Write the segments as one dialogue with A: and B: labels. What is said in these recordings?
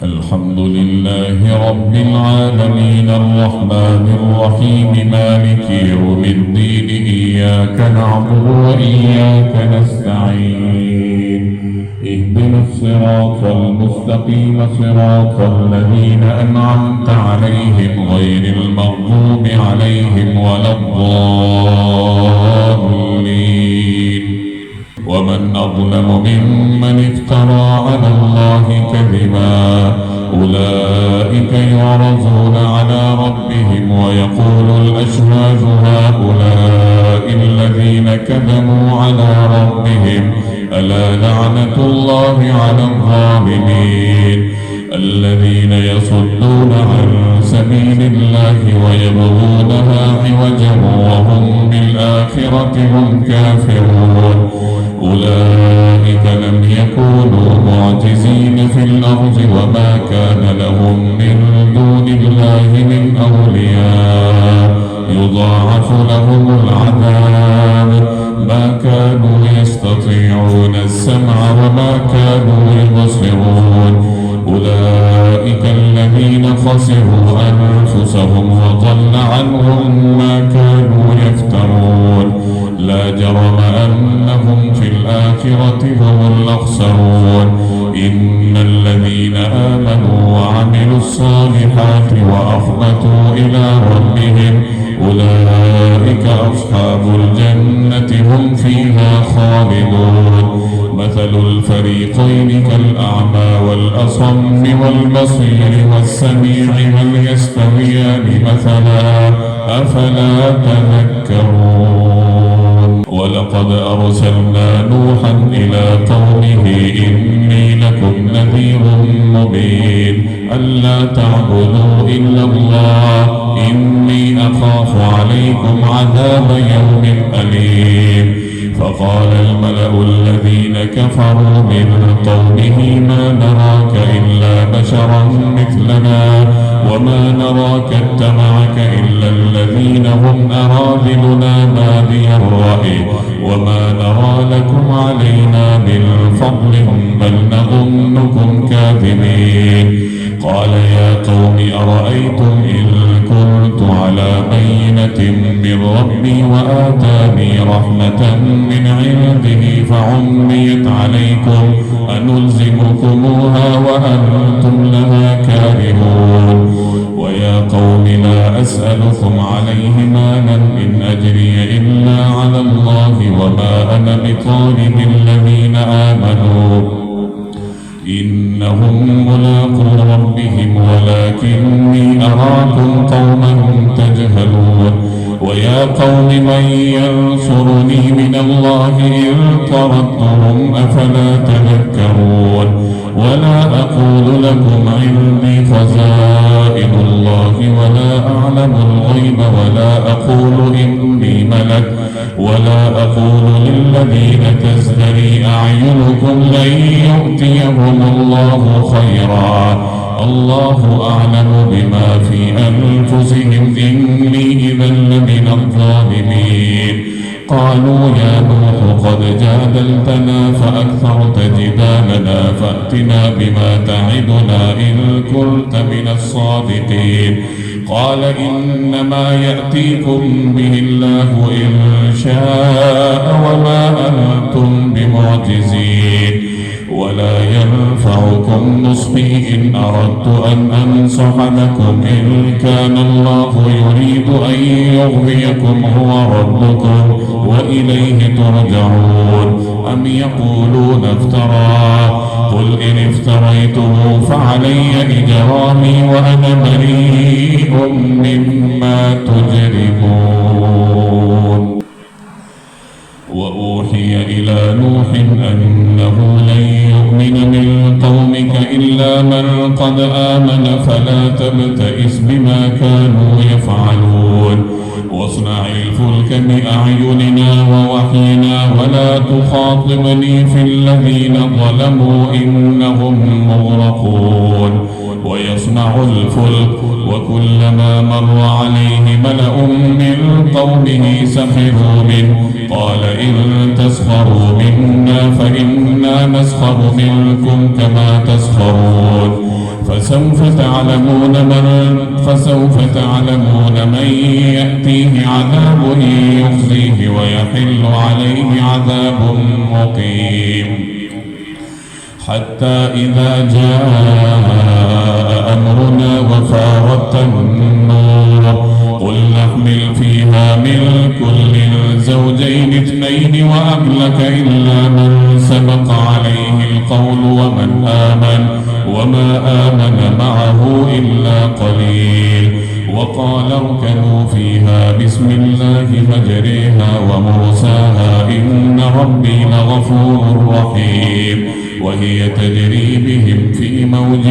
A: الحمد لله رب العالمين الرحمن الرحيم مالك يوم الدين إياك نعبد وإياك نستعين اهدنا الصراط المستقيم صراط الذين أنعمت عليهم غير المغضوب عليهم ولا الضالين. ومن أظلم ممن افترى على الله كذبا أولئك يعرضون على ربهم ويقول الأشهاد هؤلاء الذين كذبوا على ربهم ألا لعنة الله على الظالمين الذين يصدون عن سبيل الله ويبغونها عوجا وهم بالآخرة هم كافرون أولئك لم يكونوا معجزين في الأرض وما كان لهم من دون الله من أولياء يضاعف لهم العذاب ما كانوا يستطيعون السمع وما كانوا يبصرون أولئك الذين خسروا أنفسهم وضل عنهم ما كانوا يفترون لا جرم أنهم في الآخرة هم الأخسرون إن الذين آمنوا وعملوا الصالحات وأخبتوا إلى ربهم أولئك أصحاب الجنة هم فيها خالدون مثل الفريقين كالأعمى والأصم والبصير والسميع هل يستويان مثلا أفلا تذكرون ولقد أرسلنا نوحا إلى قومه إني لكم نذير مبين ألا تعبدوا إلا الله إني أخاف عليكم عذاب يوم أليم فقال الملأ الذين كفروا من قومه ما نراك إلا بشرا مثلنا وما نراك اتبعك إلا الذين هم أراذلنا بادي الرأي وما نرى لكم علينا من فضل بل نظنكم كاذبين قال يا قوم أرأيتم إن كنت على بينة من ربي وآتاني رحمة من عنده فعميت عليكم أنلزمكموها وأنتم لها كارهون ويا قوم لا أسألكم عليه مالا إن أجري إلا على الله وما أنا بطالب الذين آمنوا إنهم ملاقو ربهم ولكني أراكم قوما تجهلون ويا قوم من ينصرني من الله إن طردتهم أفلا تذكرون ولا أقول لكم عندي خزائن الله ولا أعلم الغيب ولا أقول إني ملك ولا أقول للذين تزدري أعينكم لن يؤتيهم الله خيرا الله أعلم بما في أنفسهم إني إذا لمن الظالمين قالوا يا نوح قد جادلتنا فأكثرت جدالنا فأتنا بما تعدنا إن كنت من الصادقين قال إنما يأتيكم به الله إن شاء وما أنتم بمعجزين ولا ينفعكم نصحي إن أردت أن أنصح لكم إن كان الله يريد أن يغويكم هو ربكم وإليه ترجعون أم يقولون افتراه قل إن افتريته فعلي إجرامي وأنا بريء مما تجرمون وأوحي إلى نوح أنه لن يؤمن من قومك إلا من قد آمن فلا تبتئس بما كانوا يفعلون واصنع الفلك بأعيننا ووحينا ولا تخاطبني في الذين ظلموا إنهم مغرقون ويصنع الفلك وكلما مر عليه ملأ من قومه سخروا منه قال إن تسخروا منا فإنا نسخر منكم كما تسخرون فسوف تعلمون من يأتيه عذاب يخزيه ويحل عليه عذاب مقيم. حتى إذا جاء أمرنا وفارت النور قل نحمل فيها من كل زوجين اثنين وأهلك إلا من سبق عليه القول وما آمن معه إلا قليل. وقال اركبوا فيها بسم الله مجريها ومرساها إن ربي لغفور رحيم. وهي تجري بهم في موج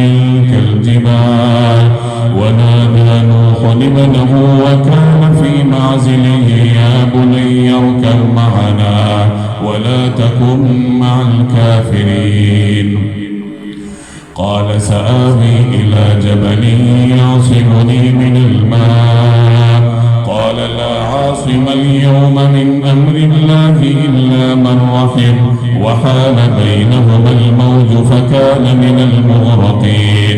A: كالجبال ونادى نوح ابنه وكان في معزله يا بني اركب معنا ولا تكن مع الكافرين. قال سآوي إلى جبل يعصمني من الماء قال لا عاصم اليوم من أمر الله إلا من رحم وحال بينهما الموج فكان من المغرقين.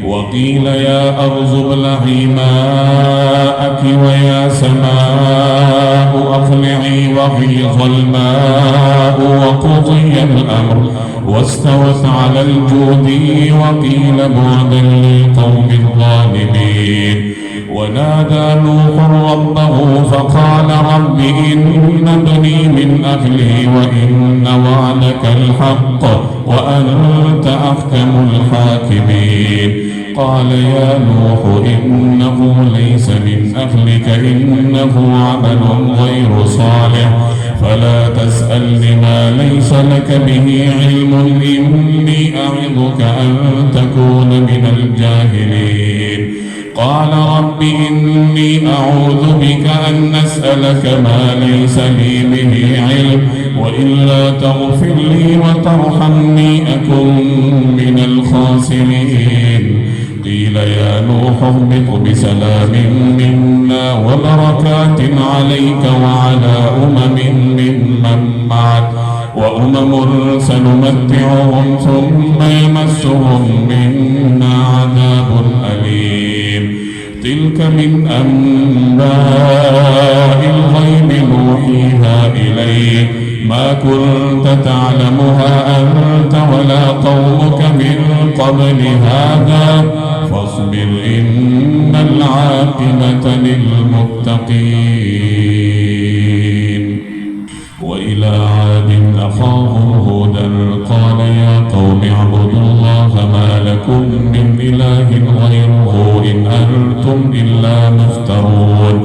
A: وقيل يا أرض ابلعي ماءك ويا سماء أقلعي وغيظ الماء وقضي الأمر واستوت على الجودي وقيل بعدا للقوم الظالمين. ونادى نوح ربه فقال رب إن ابني من أهلي وإن وعدك الحق وأنت أحكم الحاكمين. قال يا نوح إنه ليس من أهلك إنه عمل غير صالح فلا تسألني ما ليس لك به علم إني أعظك أن تكون من الجاهلين. قال رب إني أعوذ بك أن أسألك ما ليس لي به علم وإلا تغفر لي وترحمني أكن من الخاسرين. قيل يا نوح اهبط بسلام منا وبركات عليك وعلى ممن معك وأمم سنمتعهم ثم يمسهم منا عذاب أليم. تلك من أنباء الغيب نوحيها إليك ما كنت تعلمها أنت ولا قومك من قبل هذا فاصبر إن العاقبة للمتقين. وإلى عاد أخاهم هودا قال يا قوم اعبدوا الله ما لكم من إله غيره إن أنتم إلا مفترون.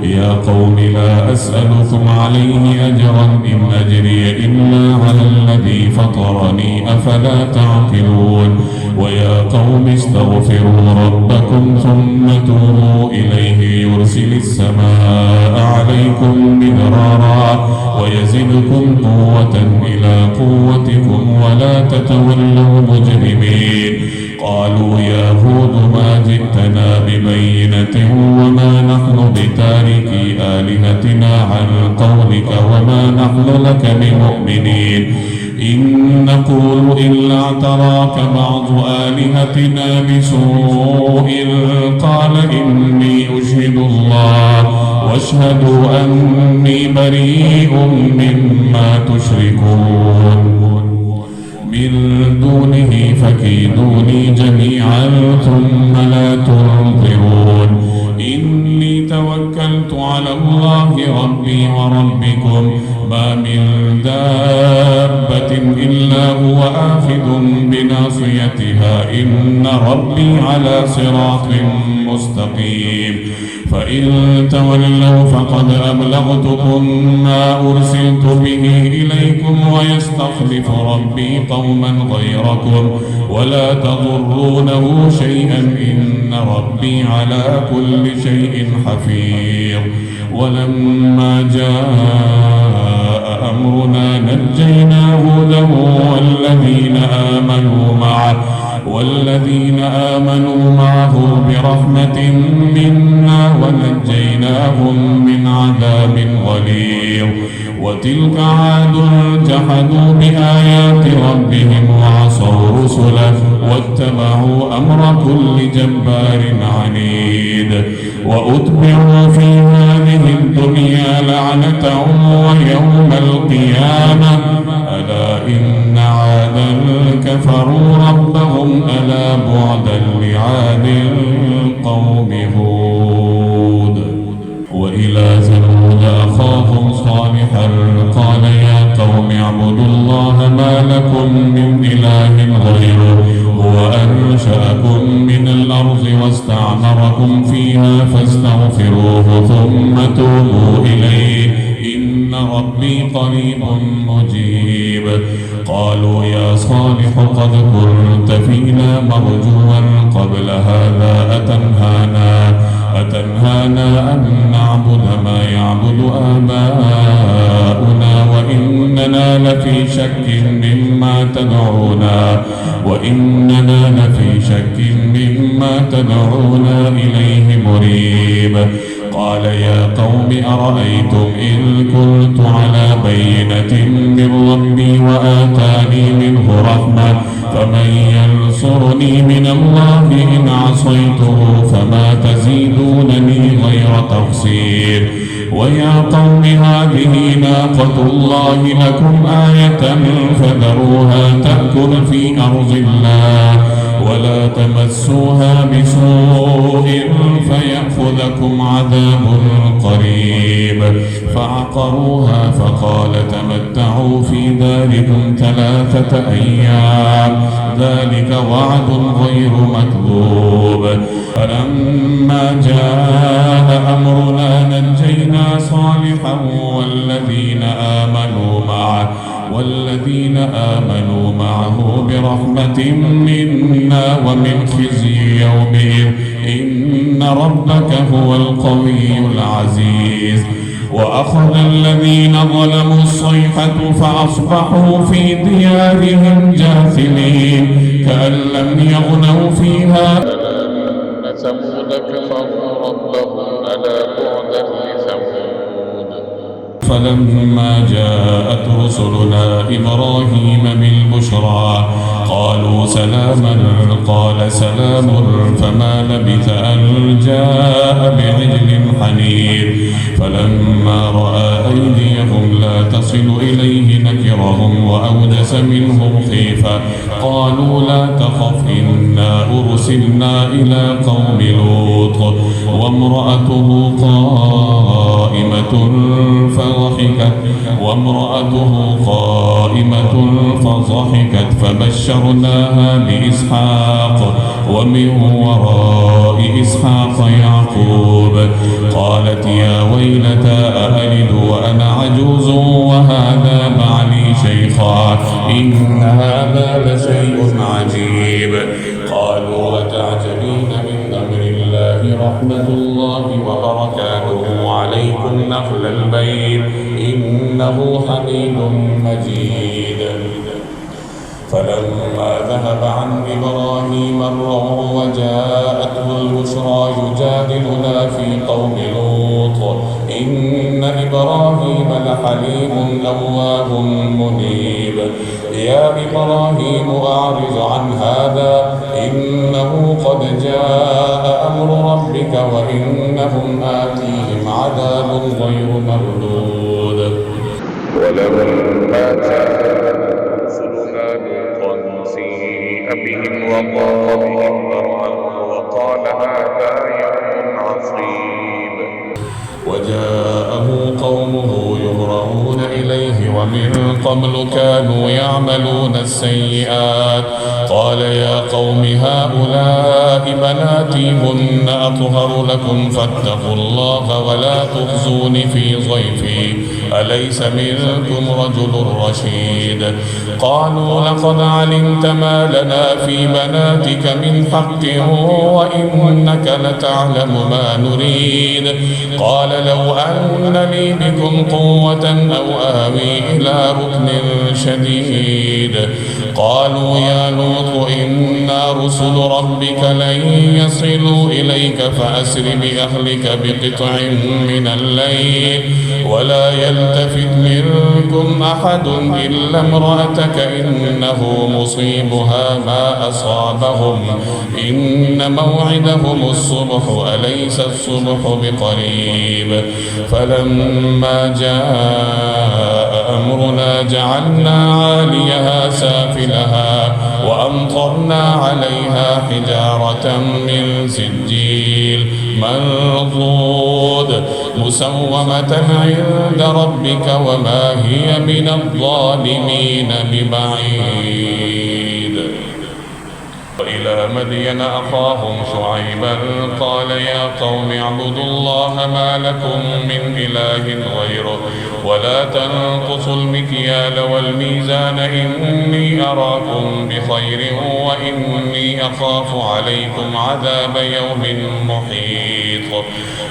A: يا قوم لا أسألكم عليه أجرا إن أجري إلا على الذي فطرني أفلا تعقلون. ويا قوم استغفروا ربكم ثم توبوا إليه يرسل السماء عليكم مدرارا ويزدكم قوة إلى قوتكم ولا تتولوا مجرمين. قالوا يا هود ما جئتنا ببينة وما نحن بتاركي آلهتنا عن قولك وما نحن لك بمؤمنين إن نقول إلا اعتراك بعض آلهتنا بسوء قال إني أشهد الله واشهدوا أني بريء مما تشركون من دونه فكيدوني جميعا ثم لا تنظرون. إني توكلت على الله ربي وربكم ما من دابة إلا هو آخذ بناصيتها إن ربي على صراط مستقيم. فإن تولوا فقد أبلغتكم ما أرسلت به إليكم ويستخلف ربي قوما غيركم ولا تضرونه شيئا إن ربي على كل شيء حفيظ. ولما جاء أمرنا نجينا هودا والذين آمنوا معه والذين آمنوا معه برحمة منا ونجيناهم من عذاب غليظ. وتلك عاد جحدوا بآيات ربهم وعصوا رسله واتبعوا أمر كل جبار عنيد. وأتبعوا في هذه الدنيا لعنة ويوم القيامة ألا إن عادا كفروا ربهم ألا بعدا لعاد قوم هود. وإلى ثمود أخاهم صالحا قال يا قوم اعبدوا الله ما لكم من إله غيره هو أنشأكم من الأرض واستعمركم فيها فاستغفروه ثم توبوا إليه إن ربي قريب مجيب. قالوا يا صالح قد كنت فينا مرجوا قبل هذا أتنهانا أن نعبد ما يعبد آباؤنا وإننا لفي شك مما تدعونا إليه مريب. قال يا قوم أرأيتم إن كنت على بينة من ربي وآتاني منه رحمة فمن ينصرني من الله إن عصيته فما تزيدونني غير تقصير. ويا قوم هذه ناقة الله لكم آية فذروها تأكل في أرض الله ولا تمسوها بسوء فيأخذكم عذاب قريب. فعقروها فقال تمتعوا في داركم 3 أيام ذلك وعد غير مكذوب. فلما جاء أمرنا نجينا صالحا والذين آمنوا معه برحمة منا ومن خزي يومئذ إن ربك هو القوي العزيز. وأخذ الذين ظلموا الصيحة فأصبحوا في ديارهم جاثمين كأن لم يغنوا فيها ألا ثمود كفروا ربهم ألا بعدا لثمود. فلما جاءت رسلنا إبراهيم بالبشرى قالوا سلاما قال سلام فما لبث أن جاء بعجل حنيذ. فلما رأى أيديهم لا تصل إليه نكرهم وأوجس منهم خيفة قالوا لا تخف إنا أرسلنا إلى قوم لوط وامرأته قائمة فضحكت فبشرناها بإسحاق ومن وراء إسحاق يعقوب. قالت يا ويلتى أألد وأنا عجوز وهذا بعلي شيخا إن هذا لشيء عجيب. قالوا أتعجبين من أمر الله رحمة الله وبركاته عليكم أهل البيت إنه حميد مجيد. فلما ذهب عن إبراهيم الروع وجاءته البشرى يجادلنا في قوم لوط إن إبراهيم لحليم أواه منيب. يا إبراهيم أعرض عن هذا إنه قد جاء أمر ربك وإنهم آتيهم عذاب غير مردود. ولما جاء رسلنا لوطا سيء بهم وضاق بهم ذرعا وقال هذا يوم عصيب. وجاءه قومه يهرعون إليه ومن قبل كانوا يعملون السيئات قال يا قوم هؤلاء بناتي هن أطهر لكم فاتقوا الله ولا تخزون في ضيفي أليس منكم رجل رشيد قالوا لقد علمت ما لنا في بناتك من حق وإنك لتعلم ما نريد قال لو أن لي بكم قوة أو آوي إلى ركن شديد قالوا يا لوط إنا رسل ربك لن يصلوا إليك فأسر بأهلك بقطع من الليل ولا يلتفت منكم أحد إلا امرأتك إنه مصيبها ما أصابهم إن موعدهم الصبح أليس الصبح بقريب فلما جاء أمرنا جعلنا عاليها سافلها وأمطرنا عليها حجارة من سجيل منضود مسومة عند ربك وما هي من الظالمين ببعيد وإلى مدين أخاهم شعيبا قال يا قوم اعبدوا الله ما لكم من إله غيره ولا تنقصوا المكيال والميزان إني أراكم بخير وإني أخاف عليكم عذاب يوم محيط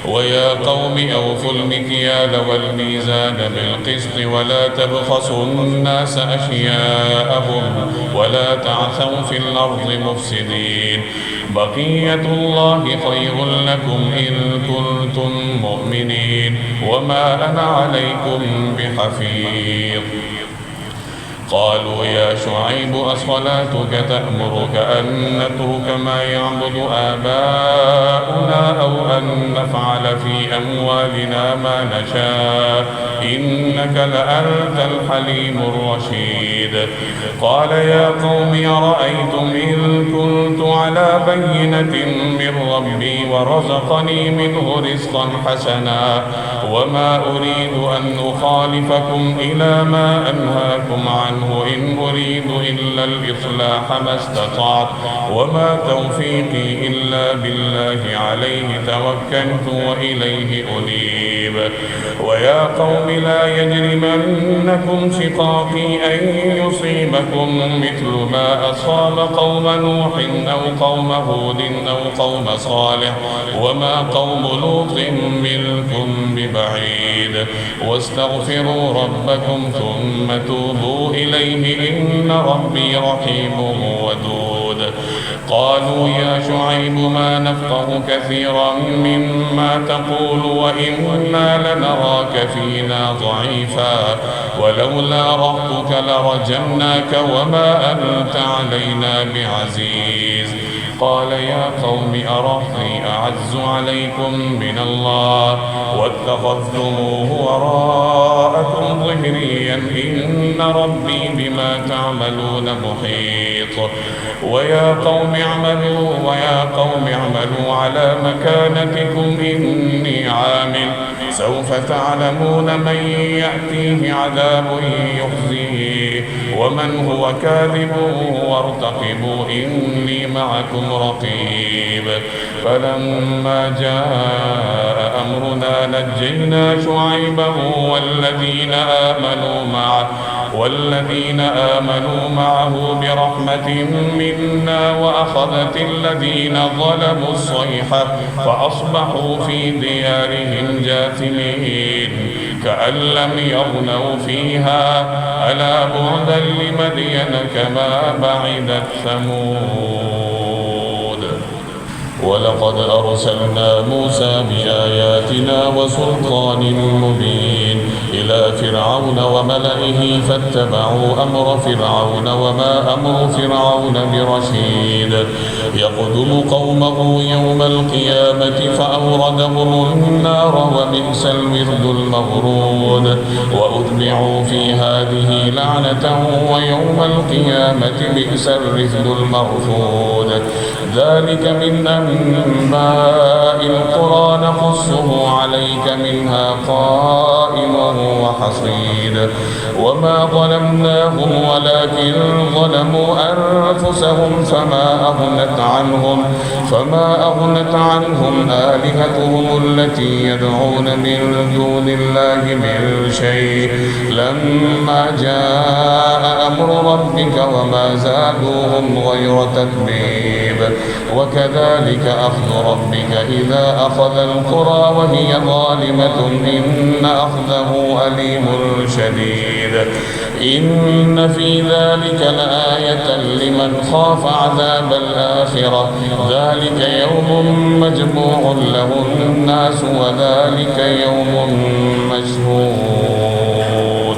A: ويا قوم أوفوا المكيال والميزان بالقسط ولا تبخسوا الناس أشياءهم ولا تعثوا في الأرض مفسدين بقية الله خير لكم إن كنتم مؤمنين وما أنا عليكم بحفيظ قالوا يا شعيب أصلاتك تأمرك أن نترك ما يعبد آباؤنا أو أن نفعل في أموالنا ما نشاء إنك لأنت الحليم الرشيد قال يا قوم أرأيتم إن كنت على بينة من ربي ورزقني منه رزقا حسنا وما أريد أن أخالفكم إلى ما أنهاكم عنه إن أريد إلا الإصلاح ما استطعت وما توفيقي إلا بالله عليه توكلت وإليه أنيب ويا قوم لا يجرمنكم شقاقي أن يصيبكم مثل ما أصاب قوم نوح أو قوم هود أو قوم صالح وما قوم لوط منكم ببعيد واستغفروا ربكم ثم توبوا إليه إن ربي رحيم ودود قالوا يا شعيب ما نفقه كثيرا مما تقول وإنا لنراك فينا ضعيفا ولولا رهطك لرجمناك وما أنت علينا بعزيز قال يا قوم أرهطي أعز عليكم من الله واتخذتموه وراءكم ظهريا إن ربي بما تعملون محيط ويا قوم اعملوا على مكانتكم إني عامل سوف تعلمون من يأتيه عذاب يخزيه ومن هو كاذب وارتقبوا إني معكم رقيب فلما جاء أمرنا نجينا شعيبا والذين آمنوا معه برحمة منا وأخذت الذين ظلموا الصيحة فأصبحوا في ديارهم جاثمين كأن لم يغنوا فيها ألا بعدا لمدين كما بعدت ثمود ولقد أرسلنا موسى بآياتنا وسلطان مبين إلى فرعون وملئه فاتبعوا أمر فرعون وما أمر فرعون برشيد يقدم قومه يوم القيامة فأوردهم النار وبئس الورد المورود وأتبعوا في هذه لعنة ويوم القيامة بئس الرفد المرفود ذلك من أنباء القرى نقصه عليك منها قائم وحصيد وما ظلمناهم ولكن ظلموا أنفسهم فما أغنت عنهم آلهتهم التي يدعون من دون الله من شيء لما جاء أمر ربك وما زادوهم غير تتبيب وكذلك أخذ ربك إذا أخذ القرى وهي ظالمة إن أخذه أليم شديد إن في ذلك لآية لمن خاف عذاب الآخرة ذلك يوم مجموع له الناس وذلك يوم مشهود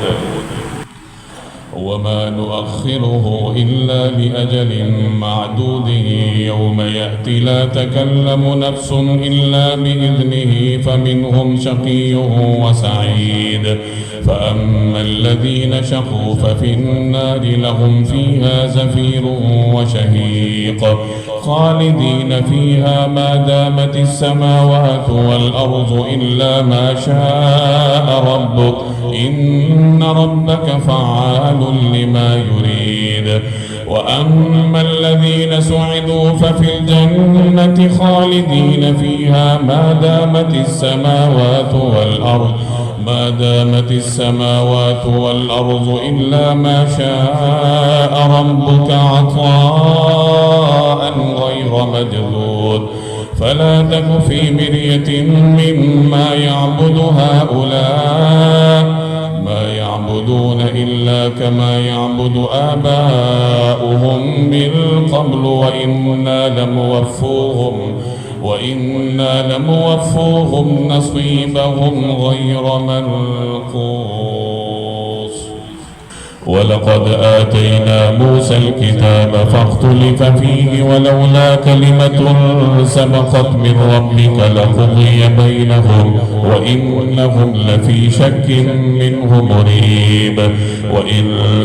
A: وما نؤخره إلا لأجل معدود يوم يأتي لا تكلم نفس إلا بإذنه فمنهم شقي وسعيد فأما الذين شقوا ففي النار لهم فيها زفير وشهيق خالدين فيها ما دامت السماوات والأرض إلا ما شاء ربك إن ربك فعال لما يريد وأما الذين سعدوا ففي الجنة خالدين فيها ما دامت السماوات والأرض إلا ما شاء ربك عطاء غير مجدود فلا تك في مرية مما يعبد هؤلاء ما يعبدون إلا كما يعبد آباؤهم من قبل وإنا لموفوهم نصيبهم غير منقوص ولقد آتينا موسى الكتاب فاختلف فيه ولولا كلمة سبقت من ربك لقضي بينهم وإنهم لفي شك منه مريب وإن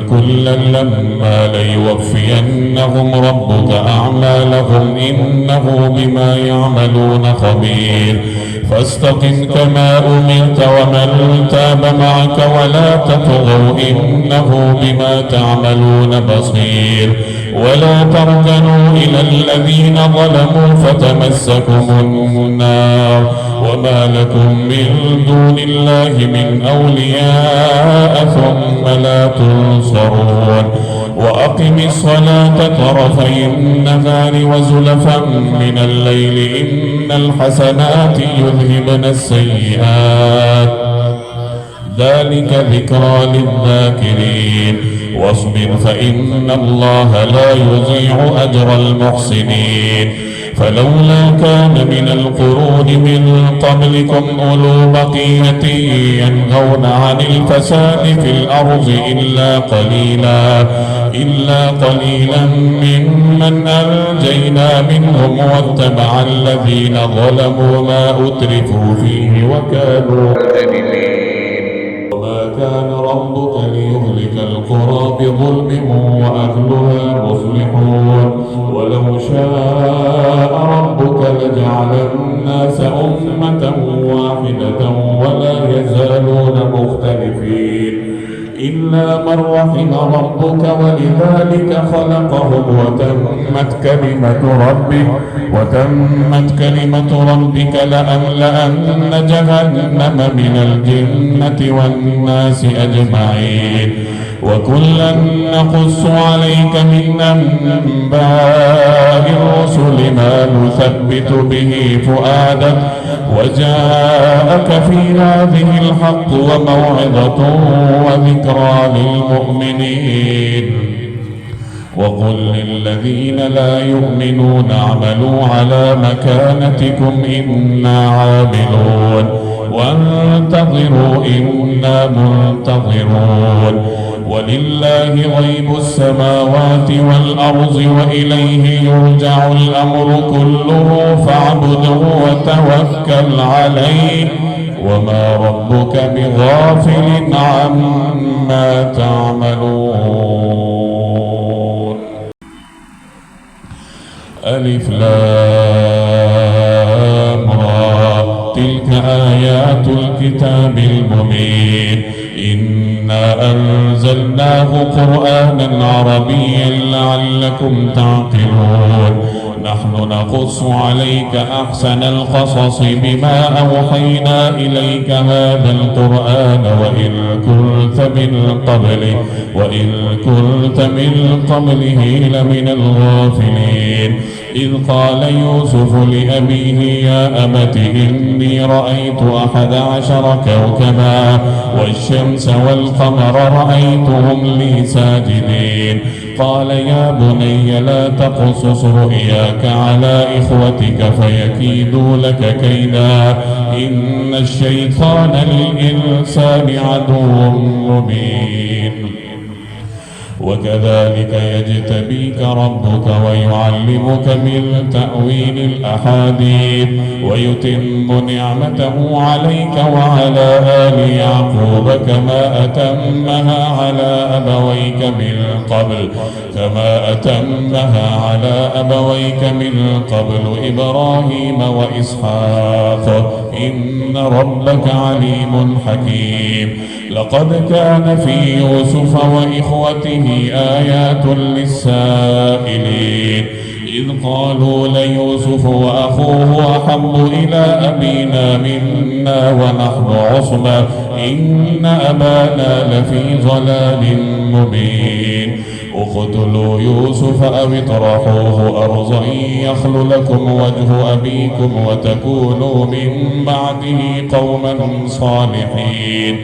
A: كلا لما ليوفينهم ربك أعمالهم إنه بما يعملون خبير فاستقم كما أمرت ومن تاب معك ولا تطغوا إنه بما تعملون بصير ولا تركنوا إلى الذين ظلموا فتمسكم النار وما لكم من دون الله من أولياء ثم لا تنصرون وأقم الصلاة طرفي النهار وزلفا من الليل إن الحسنات يذهبن السيئات ذلك ذكرى للذاكرين واصبر فإن الله لا يضيع أجر المحسنين فلولا كان من القرون من قبلكم أولو بقية ينهون عن الفساد في الأرض إلا قليلا ممن أنجينا منهم واتبع الذين ظلموا ما أترفوا فيه وكانوا مجرمين وما كان ربك ليهلك القرى بظلم وأهلها مصلحون ولو شاء ربك لجعل الناس أمة واحدة ولا يزالون مختلفين إلا من رحم ربك ولذلك خلقهم وتمت كلمة ربك لأملأن جهنم من الجنة والناس أجمعين وكلا نقص عليك من أنباء الرسل ما نثبت به فؤادك وجاءك في هذه الحق وموعظة وذكرى للمؤمنين وقل للذين لا يؤمنون اعملوا على مكانتكم إنا عاملون وانتظروا إنا منتظرون ولله غيب السماوات والأرض وإليه يرجع الأمر كله فاعبده وتوكل عليه وما ربك بغافل عما تعملون ألف لام را تلك آيات الكتاب المبين إنا أنزلناه قرآنا عربيا لعلكم تعقلون نحن نقص عليك أحسن القصص بما أوحينا إليك هذا القرآن وإن كنت من قبله لمن الغافلين إذ قال يوسف لأبيه يا أبت إني رأيت 11 كوكبا والشمس والقمر رأيتهم لي ساجدين قال يا بني لا تقصص رؤياك على إخوتك فيكيدوا لك كيدا إن الشيطان للإنسان عدو مبين وكذلك يجتبيك ربك ويعلمك من تأويل الأحاديث ويتم نعمته عليك وعلى آل يعقوب كما أتمها على أبويك من قبل إبراهيم وإسحاق إن ربك عليم حكيم لقد كان في يوسف وإخوته آيات للسائلين إذ قالوا ليوسف وأخوه أحب إلى أبينا منا ونحن عصبة إن أبانا لفي ضلال مبين اقتلوا يوسف أو اطرحوه أرضا يخل لكم وجه أبيكم وتكونوا من بعده قوما صالحين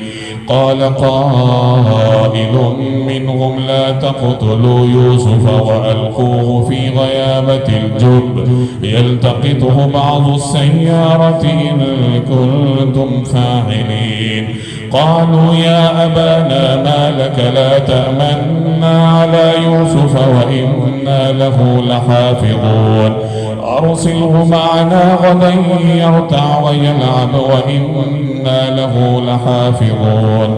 A: قال قائل منهم لا تقتلوا يوسف وألقوه في غيابة الجب يلتقطه بعض السيارة إن كنتم فاعلين قالوا يا أبانا ما لك لا تأمنا على يوسف وإنا له لحافظون أرسله معنا غدا يرتع ويلعب وإنا له لحافظون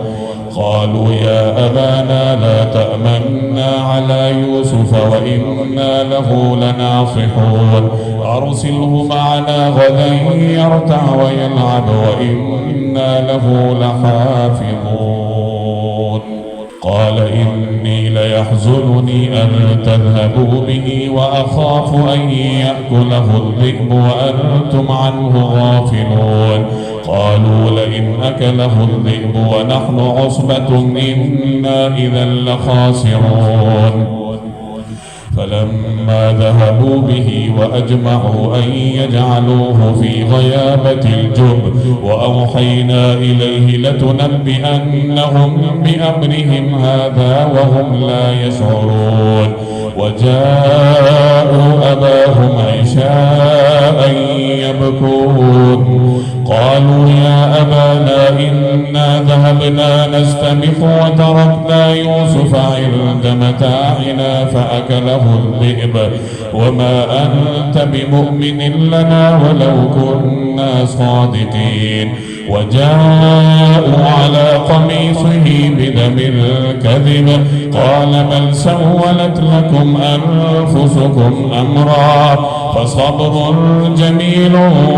A: قالوا يا أبانا لا تأمنا على يوسف وإنا له لناصحون أرسله معنا غدا يرتع ويلعب وإنا له لحافظون قال إني ليحزنني أن تذهبوا به وأخاف أن يأكله الذئب وأنتم عنه غافلون قالوا لئن أكله الذئب ونحن عصبة إنا إذا لخاسرون فلما ذهبوا به وأجمعوا أن يجعلوه في غيابة الجب وأوحينا إليه لتنبئنهم بأمرهم هذا وهم لا يشعرون وجاءوا أباهم عشاء يبكون قالوا يا أبانا إنا ذهبنا نستبق وتركنا يوسف عند متاعنا فأكله الذئب وما أنت بمؤمن لنا ولو كنا صادقين وجاءوا على قميصه بدم كذب قال بل سولت لكم أنفسكم أمرا فصبر جميل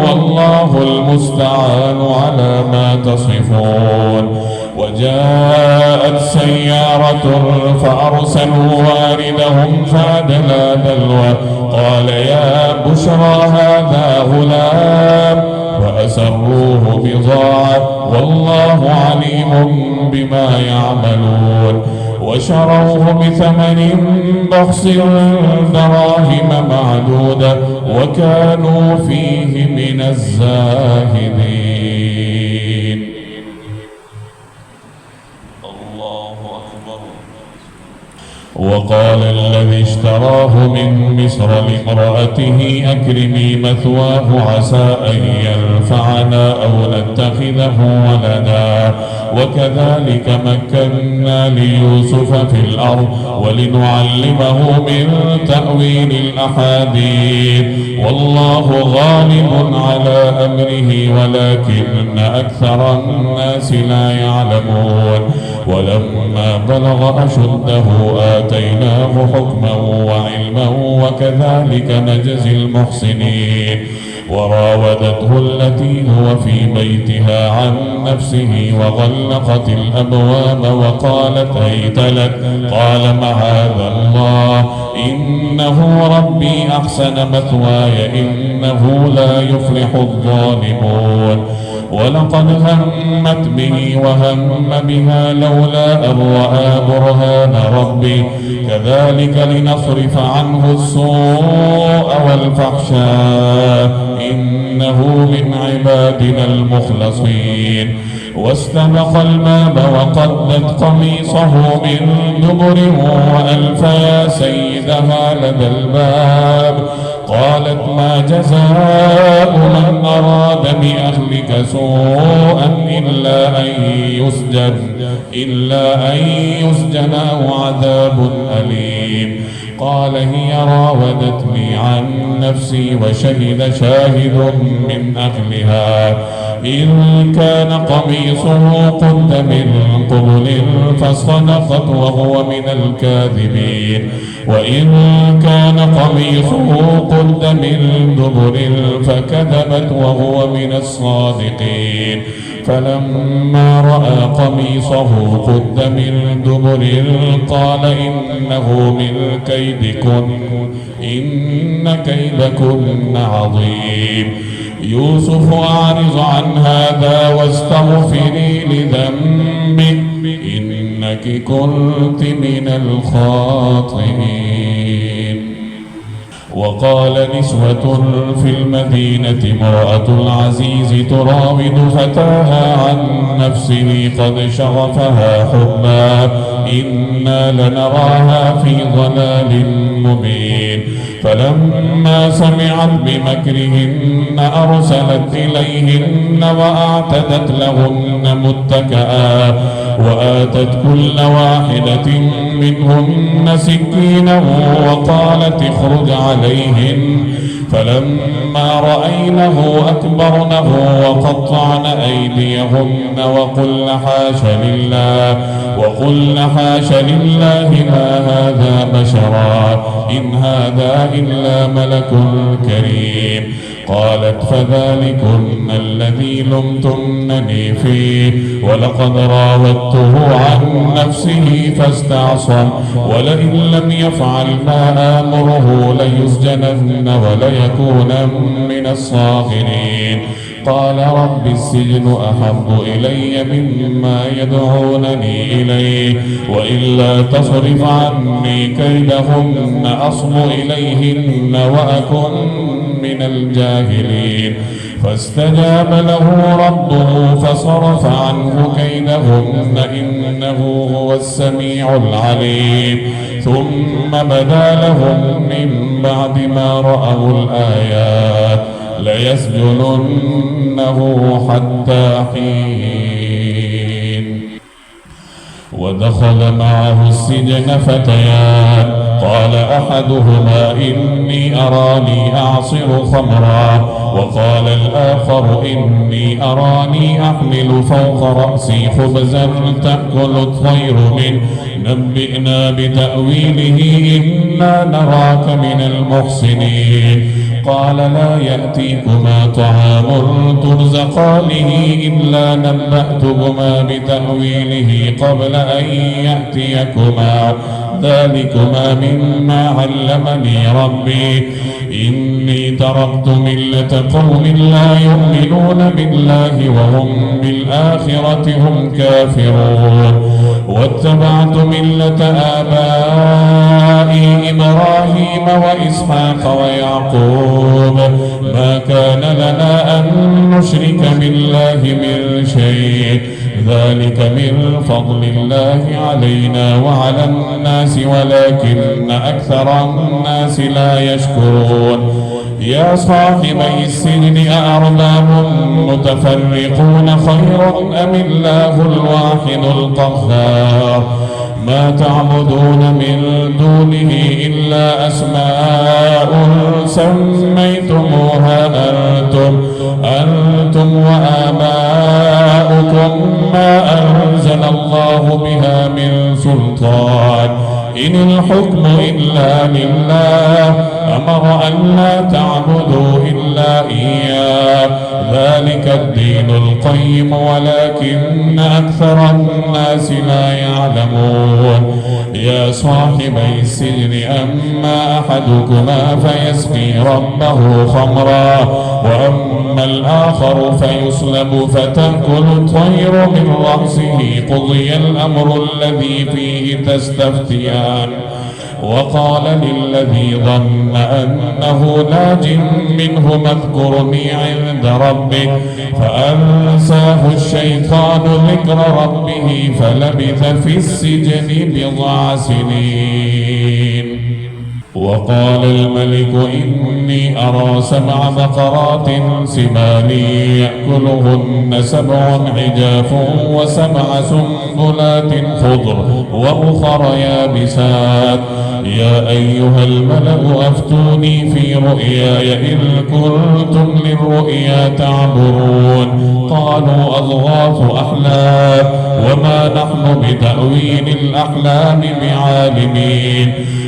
A: والله المستعان على ما تصفون وجاءت سيارة فأرسلوا واردهم فأدلى دلوه قال يا بشرى هذا غلام وأسروه بضاعة والله عليم بما يعملون وشروه بثمن بخس دراهم معدودة وكانوا فيه من الزاهدين. الله أكبر. وقال الذي اشتراه من مصر لامرأته أكرمي مثواه عسى أن ينفعنا أو نتخذه ولدا وكذلك مكنا ليوسف في الأرض ولنعلمه من تأويل الأحاديث والله غالب على أمره ولكن أكثر الناس لا يعلمون ولما بلغ أشده آتيناه حكما وعلما وكذلك نجزي المحسنين وراودته التي هو في بيتها عن نفسه وغلقت الأبواب وقالت هيت لك، قال معاذ الله إنه ربي أحسن مثواي إنه لا يفلح الظالمون. ولقد همت به وهم بها لولا أن رأى برهان ربي كذلك لنصرف عنه السوء والفحشاء إنه من عبادنا المخلصين. واستبق الباب وقدت قميصه من دبر وألف يا سيدها لدى الباب. قالت ما جزاء من أراد بأهلك سوءا إلا أن يسجن أو عذاب أليم. قال هي راودتني عن نفسي وشهد شاهد من أهلها إن كان قميصه قد من قبل فصدقت وهو من الكاذبين وإن كان قميصه قد من دبر فكذبت وهو من الصادقين. فلما رأى قميصه قد من دبر قال إنه من كيدكن إن كيدكن عظيم. يوسف أعرض عن هذا واستغفري لذنبك إنك كنت من الخاطئين. وقال نسوة في المدينة امرأة العزيز تراود فتاها عن نفسه قد شغفها حبا إنا لنراها في ضلال مبين. فلما سمعت بمكرهن أرسلت إليهن وأعتدت لهن متكئا وآتت كل واحدة منهن سكينا وقالت اخرج عليهن. فلما رأينه أكبرنه وقطعن أيديهن وقلن حاش لله ما هذا بشرا إن هذا إلا ملك كريم. قالت فذلكن الذي لمتنني فيه ولقد راودته عن نفسه فاستعصم ولئن لم يفعل ما آمره ليسجنن وليكون من الصاغرين. قال رب السجن أحب إلي مما يدعونني إليه وإلا تصرف عني كيدهن أصب إليهن وأكن من الجاهلين. فاستجاب له ربه فصرف عنه كيدهن إنه هو السميع العليم. ثم بدا لهم من بعد ما رأوا الآيات ليسجننه حتى حين. ودخل معه السجن فتيان قال أحدهما إني أراني أعصر خمرا وقال الآخر إني أراني أحمل فوق رأسي خبزا تأكل الطير منه نبئنا بتأويله إنا نراك من المحسنين. قال لا يأتيكما طعام ترزقانه إلا نبأتكما بتأويله قبل أن يأتيكما ذلكما مما علمني ربي إني تركت ملة قوم لا يؤمنون بالله وهم بالآخرة هم كافرون واتبعت ملة آبائي إبراهيم وإسحاق ويعقوب ما كان لنا أن نشرك بالله من شيء ذلك من فضل الله علينا وعلى الناس ولكن أكثر الناس لا يشكرون. يا صاحبي السجن أأرباب متفرقون خير أم الله الواحد القهار ما تعبدون من دونه إلا أسماء سميتموها أنتم وآباؤكم ما أنزل الله بها من سلطان إن الحكم إلا لله أمر أن لا تعبدوا إلا إلا إياه ذلك الدين القيم ولكن أكثر الناس لا يعلمون يا صاحبي السجن أما أحدكما فيسقي ربه خمرا وأما الآخر فيصلب فتأكل الطير من رأسه قضي الأمر الذي فيه تستفتيان وقال للذي ظن أنه ناج منه اذكرني عند ربك فأنساه الشيطان ذكر ربه فلبث في السجن بضع سنين. وقال الملك إني أرى 7 بقرات سمان يأكلهن 7 عجاف و7 سنبلات خضر وأخر يابسات يا أيها الملأ أفتوني في رؤياي إن كنتم للرؤيا تعبرون قالوا أضغاث أحلام وما نحن بتأويل الأحلام بعالمين.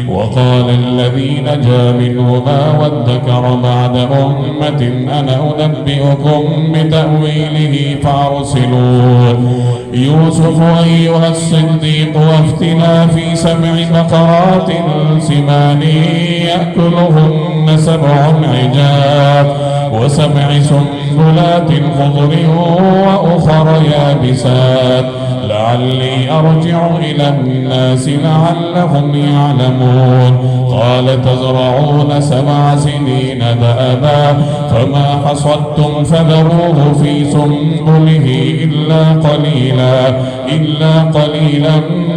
A: وقال الذي نجا منهما وادكر بعد أمة أنا أنبئكم بتأويله فأرسلون يوسف أيها الصديق وافتنا في 7 بقرات سمان يأكلهن 7 عجاف و7 سنبلات خضر وأخر يابسات لعلي أرجع إلى الناس لعلهم يعلمون. قال تزرعون 7 سنين دأبا فما حصدتم فذروه في سنبله إلا قليلا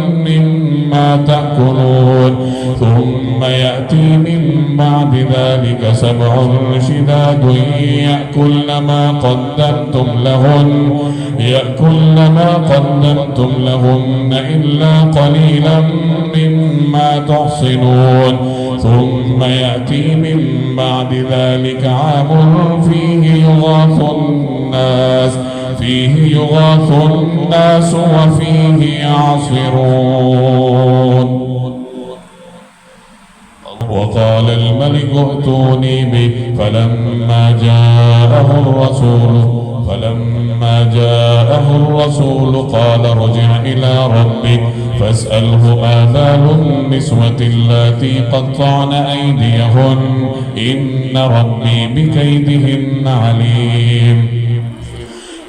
A: مما تأكلون ثم يأتي من بعد ذلك 7 شداد يأكلن ما قدمتم لهن إلا قليلا مما تحصنون ثم يأتي من بعد ذلك عام فيه يغاث الناس وفيه يعصرون. وقال الملك ائتوني به فلما جاءه الرسول قال ارجع إلى ربك فاسأله آبال النسوة اللاتي قطعن أيديهن إن ربي بكيدهن عليم.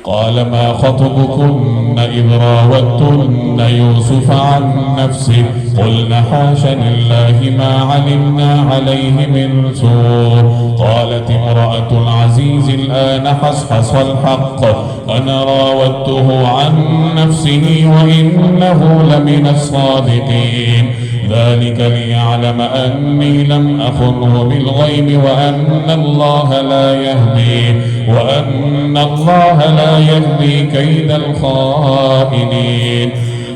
A: قال ما خطبكن إذ راوتن يوسف عن نفسه قلن حاش لله ما علمنا عليه من سوء. قالت امرأة العزيز الآن حصحص الحق أنا راودته عن نفسه وإنه لمن الصادقين ذلك ليعلم أني لم أخنه بالغيب وأن الله لا يهدي كيد الخائنين.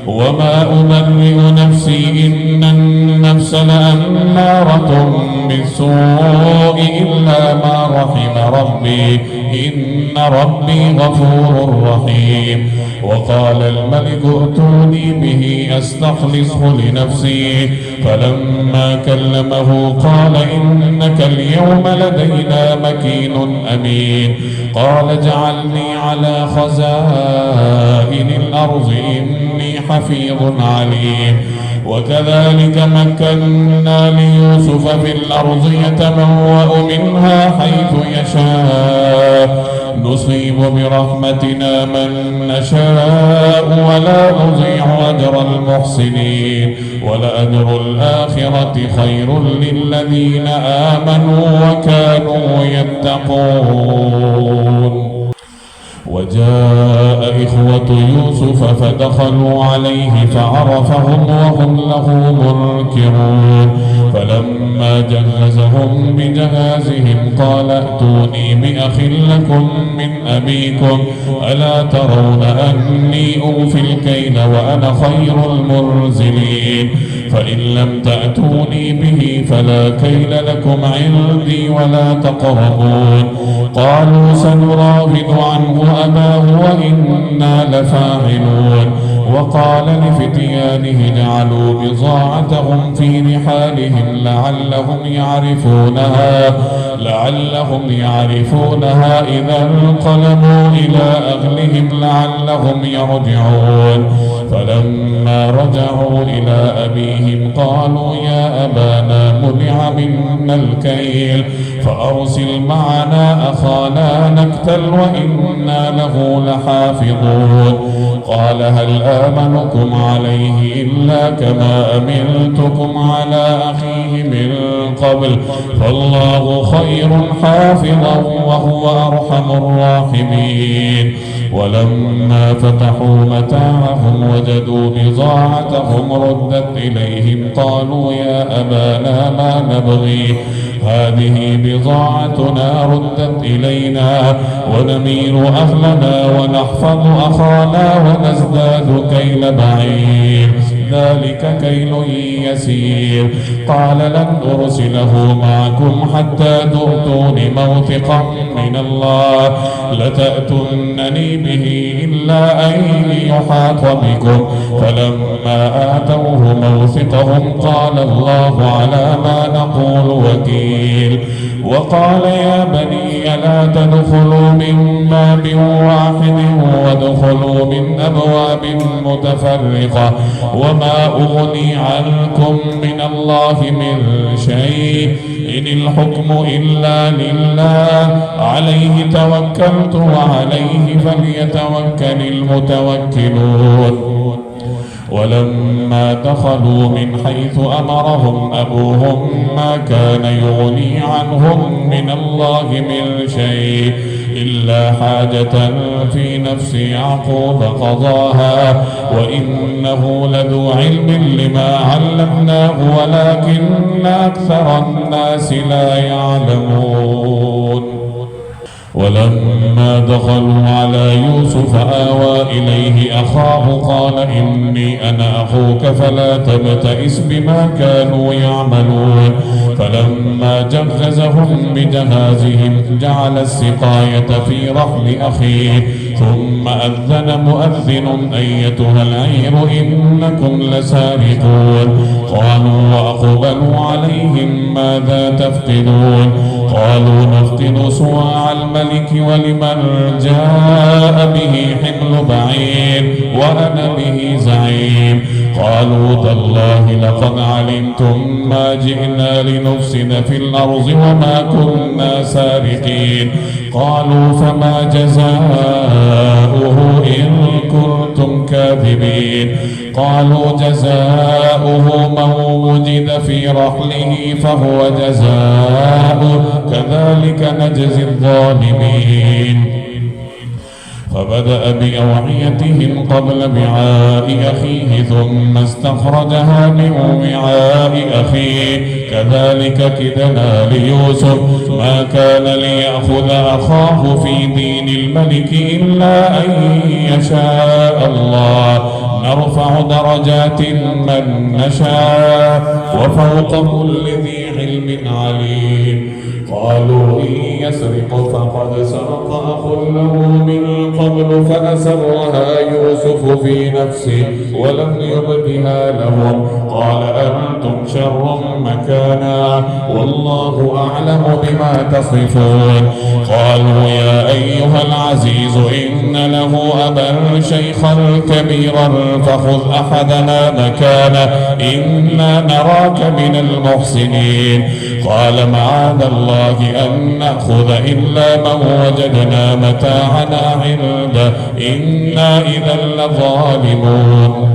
A: وما أبرئ نفسي إن النفس لأمارة بالسوء إلا ما رحم ربي إن ربي غفور رحيم. وقال الملك ائتوني به أستخلصه لنفسي فلما كلمه قال إنك اليوم لدينا مكين أمين. قال اجعلني على خزائن الأرض إني حفيظ عليم. وكذلك مكنا ليوسف في الأرض يتبوأ منها حيث يشاء نصيب برحمتنا من نشاء ولا نضيع أجر المحسنين ولأجر الآخرة خير للذين آمنوا وكانوا يتقون. وجاء إخوة يوسف فدخلوا عليه فعرفهم وهم له منكرون. فلما جهزهم بجهازهم قال ائتوني بأخ لكم من أبيكم ألا ترون أني أوفي الكيل وأنا خير المنزلين فإن لم تأتوني به فلا كيل لكم عندي ولا تقربون. قالوا سنراود عنه أباه وإنا لفاعلون. وقال لفتيانه اجعلوا بضاعتهم في رحالهم لعلهم يعرفونها إذا انقلبوا إلى أهلهم لعلهم يرجعون. فلما رجعوا إلى أبيهم قالوا يا أبانا منع منا الكيل فأرسل معنا أخانا نكتل وإنا له لحافظون. قال هل آمنكم عليه إلا كما أمنتكم على أخيه من قبل فالله خير حافظا وهو أرحم الراحمين. ولما فتحوا متاعهم وجدوا بضاعتهم ردت إليهم قالوا يا أبانا ما نبغي هذه بضاعتنا ردت إلينا ونمير أهلنا ونحفظ أخانا ونزداد كيل بعير ذلك كيل يسير. قال لن أرسله معكم حتى تؤتون موثقا من الله لتأتونني به إلا أن يحاط بكم. فلما آتوه موثقهم قال الله على ما نقول وكيل. وقال يا بني لا تدخلوا من باب واحد وادخلوا من أبواب متفرقة وما أغني عنكم من الله من شيء إن الحكم إلا لله عليه توكلت وعليه فليتوكل المتوكلون. ولما دخلوا من حيث أمرهم أبوهم ما كان يغني عنهم من الله من شيء إلا حاجة في نفس يعقوب قضاها وإنه لذو علم لما علمناه ولكن أكثر الناس لا يعلمون. ولما دخلوا على يوسف آوى إليه أخاه قال إني أنا أخوك فلا تبتئس بما كانوا يعملون. فلما جهزهم بجهازهم جعل السقاية في رحل أخيه ثم أذن مؤذن أيتها العير إنكم لسارقون. قالوا وأقبلوا عليهم ماذا تفقدون قالوا نفقد صواع الملك ولمن جاء به حمل بعير وأنا به زعيم. قالوا تالله لقد علمتم ما جئنا لنفسد في الأرض وما كنا سارقين. قالوا فما جزاؤه إن كنتم كاذبين. قالوا جزاؤه من وجد في رحله فهو جزاؤه كذلك نجزي الظالمين. فبدأ بأوعيتهم قبل وعاء أخيه ثم استخرجها من وعاء أخيه كذلك كدنا ليوسف ما كان ليأخذ أخاه في دين الملك إلا أن يشاء الله نرفع درجات من نشاء وفوق كل ذي علم عليم. قالوا إن يسرق فقد سرق أخ له من قبل فأسرها يوسف في نفسه ولم يبدها لهم قال أنتم شر مكانا والله أعلم بما تصفون. قالوا يا أيها العزيز إن له أبا شيخا كبيرا فخذ أحدنا مكانه إنا نراك من المحسنين. قال معاذ الله أن نأخذ إلا من وجدنا متاعنا عنده إنا إذا لظالمون.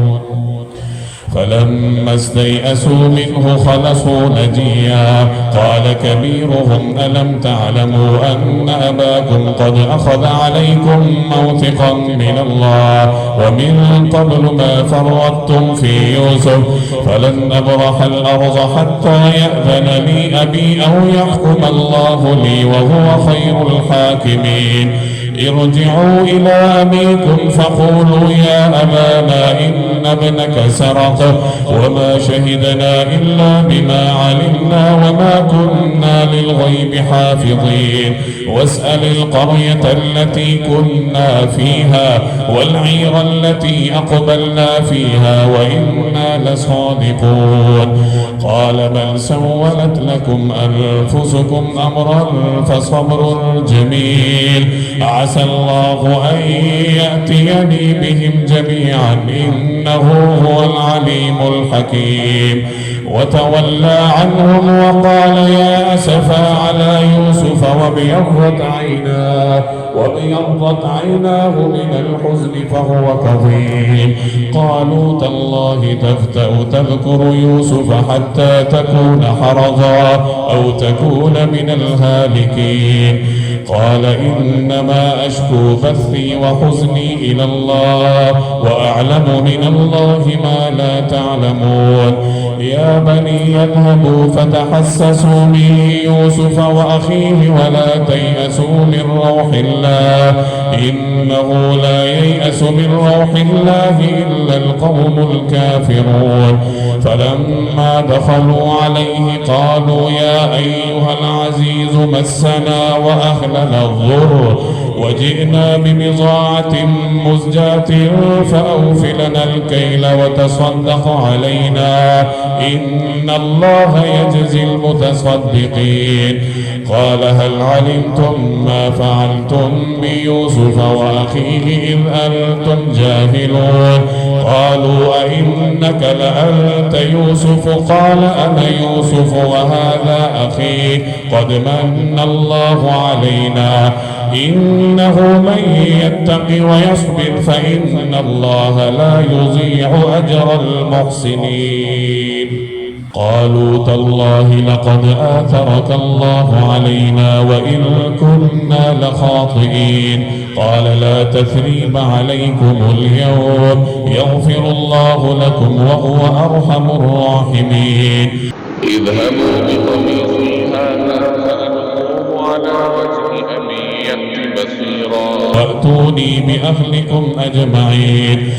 A: فلما استيئسوا منه خلصوا نجيا قال كبيرهم ألم تعلموا أن أباكم قد أخذ عليكم موثقا من الله ومن قبل ما فرطتم في يوسف فلن أبرح الأرض حتى يأذن لي أبي أو يحكم الله لي وهو خير الحاكمين. ارجعوا إلى أبيكم فقولوا يا أبانا إن ابنك سرق وما شهدنا إلا بما علمنا وما كنا للغيب حافظين واسأل القرية التي كنا فيها والعير التي أقبلنا فيها وإنا لصادقون قال بل سولت لكم أنفسكم أمرا فصبر جميل عسى الله أن يأتيني بهم جميعا إنه هو العليم الحكيم وتولى عنهم وقال يا أسفا على يوسف وابيضت عيناه من الحزن فهو كظيم قالوا تالله تفتأ تذكر يوسف حتى تكون حرضا أو تكون من الهالكين قال إنما أشكو بثي وحزني إلى الله وأعلم من الله ما لا تعلمون يا بني اذهبوا فتحسسوا من يوسف وأخيه ولا تيأسوا من روح الله إنه لا ييأس من روح الله إلا القوم الكافرون فلما دخلوا عليه قالوا يا أيها العزيز مسنا وأهلنا الضر وجئنا ببضاعة مزجاة فأوف لنا الكيل وتصدق علينا إن الله يجزي المتصدقين قال هل علمتم ما فعلتم بيوسف وأخيه إذ أنتم جاهلون قالوا أئنك لأنت يوسف قال أنا يوسف وهذا أخي قد من الله علينا إنه من يتق ويصبر فإن الله لا يضيع أجر المحسنين قالوا تالله لقد آثرك الله علينا وإن كنا لخاطئين قال لا تثريب عليكم اليوم يغفر الله لكم وهو أرحم الراحمين اذهبوا بقميصي هذا فألقوه على وجه أبي يأت بصيرا وأتوني بأهلكم أجمعين